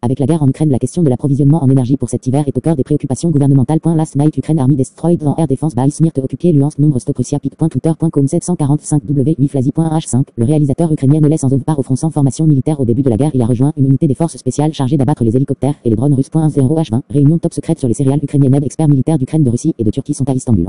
Avec la guerre en Ukraine, la question de l'approvisionnement en énergie pour cet hiver est au cœur des préoccupations gouvernementales. Last night Ukraine Army destroyed en air defense by Smirte occupé Luhansk nombre stop Russia pic.twitter.com 745w8flazy.h5. Le réalisateur ukrainien ne laisse en part au front sans formation militaire au début de la guerre. Il a rejoint une unité des forces spéciales chargée d'abattre les hélicoptères et les drones russes. 0h20. Réunion top secrète sur les céréales ukrainiennes. Experts militaires d'Ukraine, de Russie et de Turquie sont à Istanbul.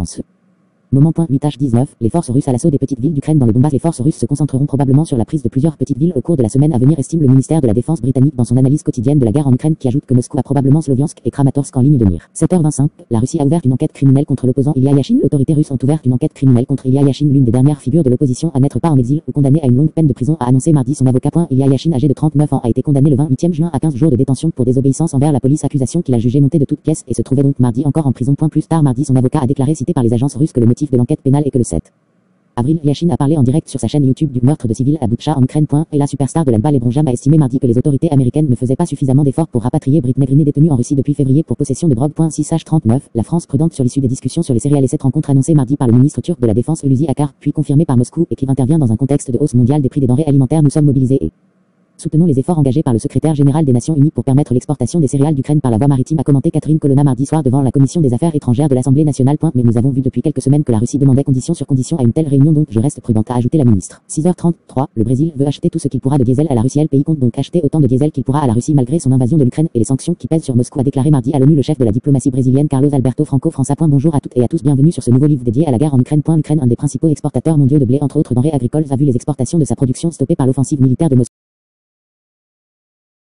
Moment 8h19, les forces russes à l'assaut des petites villes d'Ukraine dans le Donbass. Les forces russes se concentreront probablement sur la prise de plusieurs petites villes au cours de la semaine à venir, estime le ministère de la Défense britannique dans son analyse quotidienne de la guerre en Ukraine, qui ajoute que Moscou a probablement Sloviansk et Kramatorsk en ligne de mire. 7h25, la Russie a ouvert une enquête criminelle contre l'opposant Ilya Yashin. L'autorité russe ont ouvert une enquête criminelle contre Ilya Yashin, l'une des dernières figures de l'opposition à n'être pas en exil ou condamné à une longue peine de prison, a annoncé mardi son avocat. Ilya Yashin, âgé de 39 ans, a été condamné le 28e juin à 15 jours de détention pour désobéissance envers la police, accusation qu'il a jugée montée de toutes pièces, et se trouvait donc mardi encore en prison. Plus tard mardi, son avocat a déclaré, cité par les agences russes, que le motif de l'enquête pénale est que le 7 avril, Yashin a parlé en direct sur sa chaîne YouTube du meurtre de civils à Boutcha en Ukraine. Et la superstar de l'handball LeBron James a estimé mardi que les autorités américaines ne faisaient pas suffisamment d'efforts pour rapatrier Britney Greener, détenue en Russie depuis février pour possession de drogue. 6h39, la France prudente sur l'issue des discussions sur les céréales. Et cette rencontre annoncée mardi par le ministre turc de la Défense Hulusi Akar, puis confirmée par Moscou, et qui intervient dans un contexte de hausse mondiale des prix des denrées alimentaires. Nous sommes mobilisés et soutenons les efforts engagés par le secrétaire général des Nations Unies pour permettre l'exportation des céréales d'Ukraine par la voie maritime, a commenté Catherine Colonna mardi soir devant la Commission des Affaires étrangères de l'Assemblée nationale. Mais nous avons vu depuis quelques semaines que la Russie demandait condition sur condition à une telle réunion, donc je reste prudente, a ajouté la ministre. 6h33, le Brésil veut acheter tout ce qu'il pourra de diesel à la Russie. Le pays compte donc acheter autant de diesel qu'il pourra à la Russie malgré son invasion de l'Ukraine et les sanctions qui pèsent sur Moscou, a déclaré mardi à l'ONU le chef de la diplomatie brésilienne Carlos Alberto Franco França. Bonjour à toutes et à tous, bienvenue sur ce nouveau livre dédié à la guerre en Ukraine. L'Ukraine, un des principaux exportateurs mondiaux de blé entre autres denrées agricoles, a vu les exportations de sa production stoppées par l'offensive militaire de Moscou.